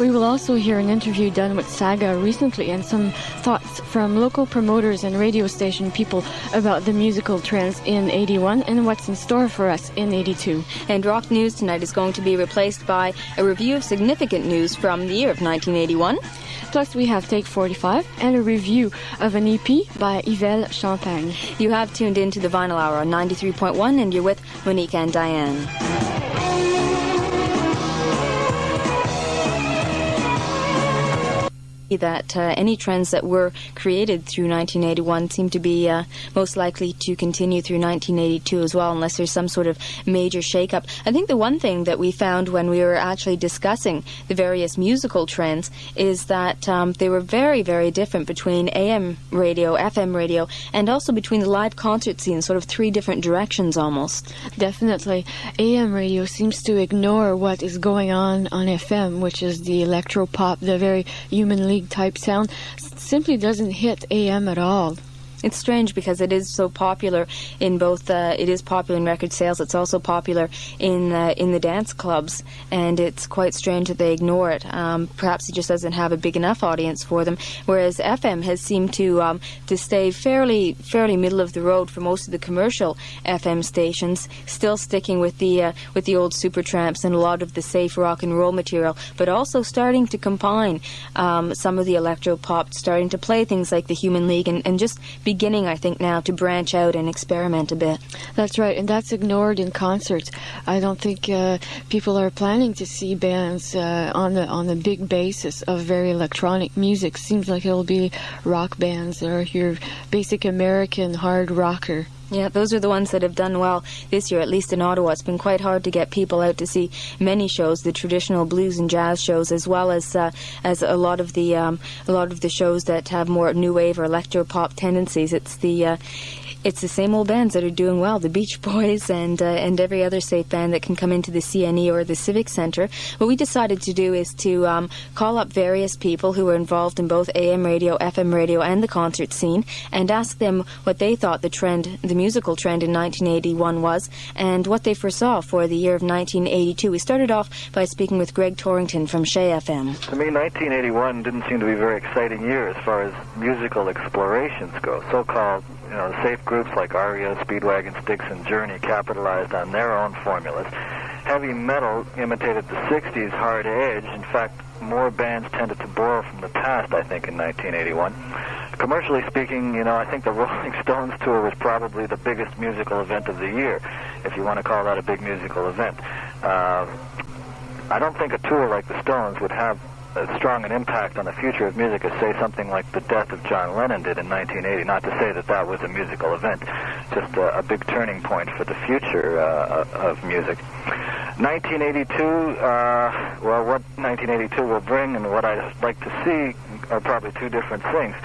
We will also hear an interview done with Saga recently and some thoughts from local promoters and radio station people about the musical trends in 81 and what's in store for us in 82. And Rock News tonight is going to be replaced by a review of significant news from the year of 1981. Plus, we have Take 45 and a review of an EP by Yvelle Champagne. You have tuned in to the Vinyl Hour on 93.1, and you're with Monique and Diane. That any trends that were created through 1981 seem to be most likely to continue through 1982 as well, unless there's some sort of major shakeup. I think the one thing that we found when we were actually discussing the various musical trends is that they were very, very different between AM radio, FM radio, and also between the live concert scene, sort of three different directions almost. Definitely. AM radio seems to ignore what is going on FM, which is the electro-pop, the very human league type sound, simply doesn't hit AM at all. It's strange because it is so popular in both. It is popular in record sales. It's also popular in the dance clubs, and it's quite strange that they ignore it. Perhaps it just doesn't have a big enough audience for them. Whereas FM has seemed to stay fairly middle of the road for most of the commercial FM stations, still sticking with the old Supertramps and a lot of the safe rock and roll material, but also starting to combine some of the electro pop, starting to play things like the Human League, and just beginning, I think, now to branch out and experiment a bit. That's right, and that's ignored in concerts. I don't think people are planning to see bands on the big basis of very electronic music. Seems like it'll be rock bands or your basic American hard rocker. Yeah, those are the ones that have done well this year, at least in Ottawa. It's been quite hard to get people out to see many shows, the traditional blues and jazz shows, as well as a lot of the shows that have more new wave or electro pop tendencies. It's the same old bands that are doing well, the Beach Boys and every other safe band that can come into the CNE or the Civic Centre. What we decided to do is to call up various people who were involved in both AM radio, FM radio, and the concert scene, and ask them what they thought the musical trend in 1981 was, and what they foresaw for the year of 1982. We started off by speaking with Greg Torrington from CHEZ-FM. To me, 1981 didn't seem to be a very exciting year as far as musical explorations go. So-called, safe groups like REO Speedwagon, Styx, and Journey capitalized on their own formulas. Heavy metal imitated the 60s hard edge. In fact, more bands tended to borrow from the past, I think, in 1981. Commercially speaking, I think the Rolling Stones tour was probably the biggest musical event of the year, if you want to call that a big musical event. I don't think a tour like the Stones would have as strong an impact on the future of music as, say, something like the death of John Lennon did in 1980. Not to say that that was a musical event, just a big turning point for the future of music. 1982, what 1982 will bring and what I'd like to see are probably two different things.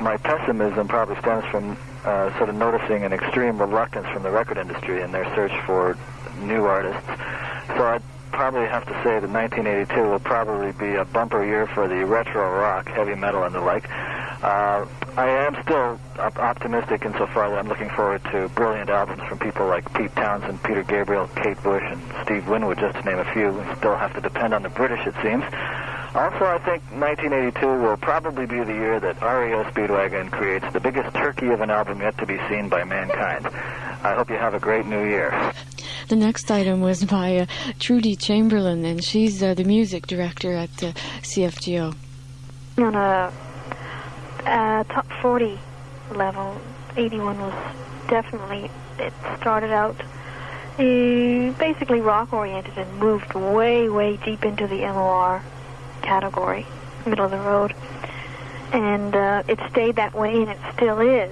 My pessimism probably stems from sort of noticing an extreme reluctance from the record industry in their search for new artists. So I'd probably have to say that 1982 will probably be a bumper year for the retro rock, heavy metal, and the like. I am still optimistic insofar that I'm looking forward to brilliant albums from people like Pete Townsend, Peter Gabriel, Kate Bush, and Steve Winwood, just to name a few. We still have to depend on the British, it seems. Also, I think 1982 will probably be the year that REO Speedwagon creates the biggest turkey of an album yet to be seen by mankind. I hope you have a great new year. The next item was by Trudy Chamberlain, and she's the music director at CFGO. On a top 40 level, 81 was definitely, it started out basically rock-oriented and moved way, way deep into the MOR category, middle of the road. And it stayed that way, and it still is.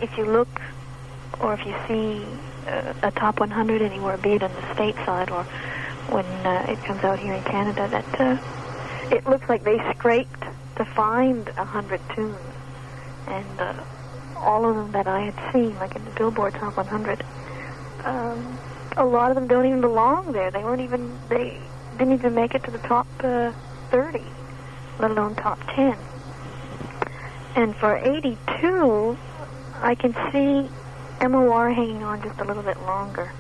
If you look or if you see a top 100 anywhere, be it on the stateside or when it comes out here in Canada, that it looks like they scraped to find 100 tunes. And all of them that I had seen, like in the Billboard Top 100, a lot of them don't even belong there. They didn't even make it to the top 30, let alone top 10. And for 82, I can see MOR hanging on just a little bit longer.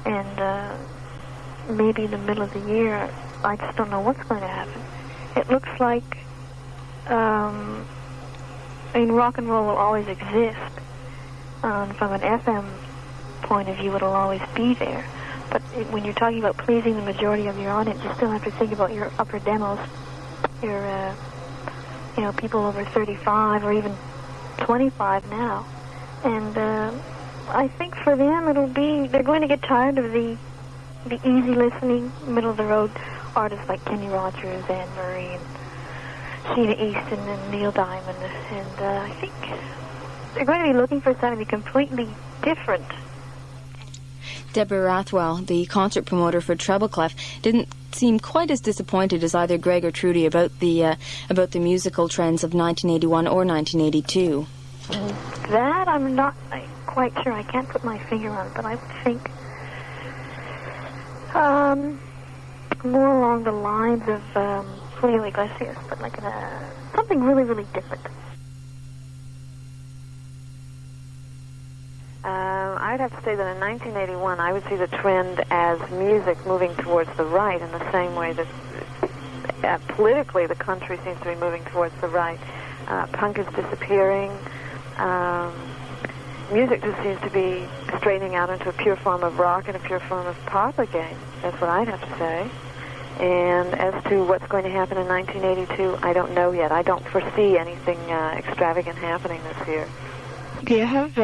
And maybe in the middle of the year, I just don't know what's going to happen. It looks like, rock and roll will always exist. From an FM point of view, it'll always be there. But when you're talking about pleasing the majority of your audience, you still have to think about your upper demos, your, people over 35 or even 25 now. And I think for them they're going to get tired of the easy listening, middle-of-the-road artists like Kenny Rogers, Anne Murray, and Sheena Easton, and Neil Diamond. And I think they're going to be looking for something completely different. Debra Rathwell, the concert promoter for Treble Clef, didn't seem quite as disappointed as either Greg or Trudy about the musical trends of 1981 or 1982. That I'm not quite sure. I can't put my finger on it, but I think more along the lines of Julio Iglesias, but like something really, really different. I'd have to say that in 1981, I would see the trend as music moving towards the right in the same way that politically the country seems to be moving towards the right. Punk is disappearing. Music just seems to be straightening out into a pure form of rock and a pure form of pop again. That's what I'd have to say. And as to what's going to happen in 1982, I don't know yet. I don't foresee anything extravagant happening this year. Do you have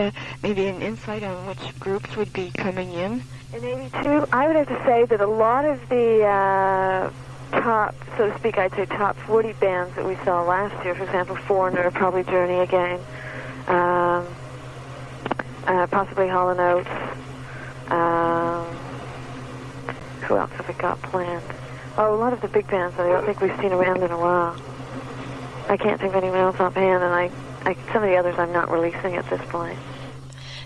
maybe an insight on which groups would be coming in? In 82, I would have to say that a lot of the top, so to speak, I'd say top 40 bands that we saw last year, for example, Foreigner, probably Journey again, possibly Hall & Oates. Who else have we got planned? Oh, a lot of the big bands that I don't think we've seen around in a while. I can't think of anyone else offhand, and some of the others I'm not releasing at this point.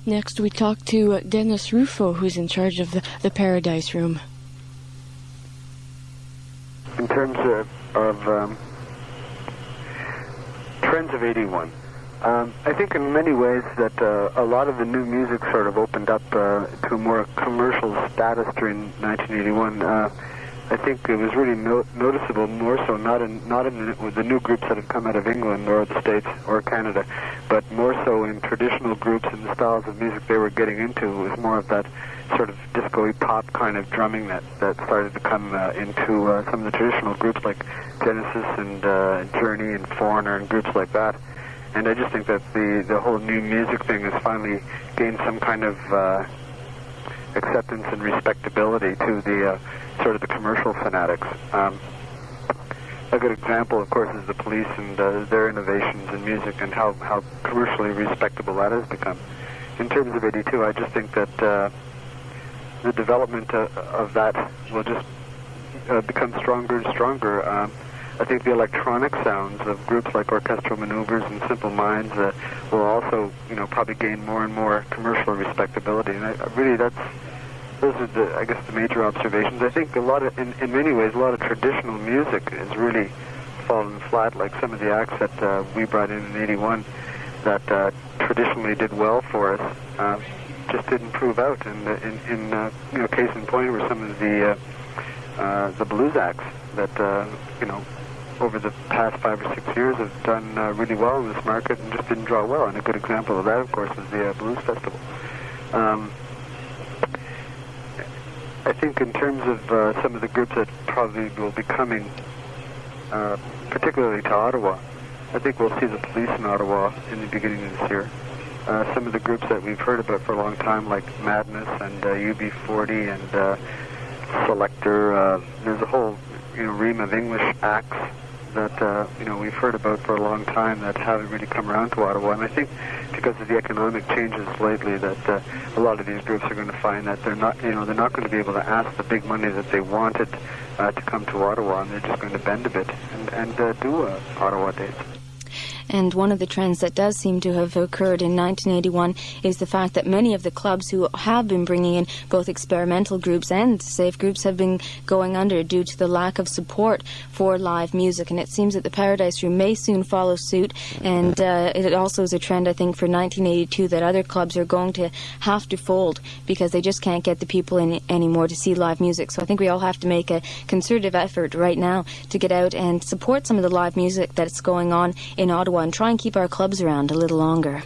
Next, we talk to Dennis Ruffo, who's in charge of the Paradise Room. In terms of trends of 81, I think in many ways that a lot of the new music sort of opened up to a more commercial status during 1981. I think it was really noticeable more so not in the new groups that have come out of England or the States or Canada, but more so in traditional groups and the styles of music they were getting into. It was more of that sort of disco-y pop kind of drumming that started to come into some of the traditional groups like Genesis and Journey and Foreigner and groups like that. And I just think that the whole new music thing has finally gained some kind of acceptance and respectability to the sort of the commercial fanatics. A good example, of course, is the Police and their innovations in music and how commercially respectable that has become. In terms of 82, I just think that the development of that will just become stronger and stronger. I think the electronic sounds of groups like Orchestral Maneuvers and Simple Minds will also, probably gain more and more commercial respectability. And those are the major observations. I think in many ways, a lot of traditional music has really fallen flat, like some of the acts that we brought in 81 that traditionally did well for us just didn't prove out. And in case in point were some of the blues acts that, over the past 5 or 6 years have done really well in this market and just didn't draw well. And a good example of that, of course, is the Blues Festival. I think in terms of some of the groups that probably will be coming, particularly to Ottawa, I think we'll see the Police in Ottawa in the beginning of this year. Some of the groups that we've heard about for a long time, like Madness and UB40 and Selector, there's a whole ream of English acts that we've heard about for a long time that haven't really come around to Ottawa. And I think because of the economic changes lately, that a lot of these groups are going to find that they're not going to be able to ask the big money that they wanted to come to Ottawa, and they're just going to bend a bit and do Ottawa dates. And one of the trends that does seem to have occurred in 1981 is the fact that many of the clubs who have been bringing in both experimental groups and safe groups have been going under due to the lack of support for live music. And it seems that the Paradise Room may soon follow suit, and it also is a trend, I think, for 1982 that other clubs are going to have to fold because they just can't get the people in anymore to see live music. So I think we all have to make a concerted effort right now to get out and support some of the live music that's going on in Ottawa and try and keep our clubs around a little longer.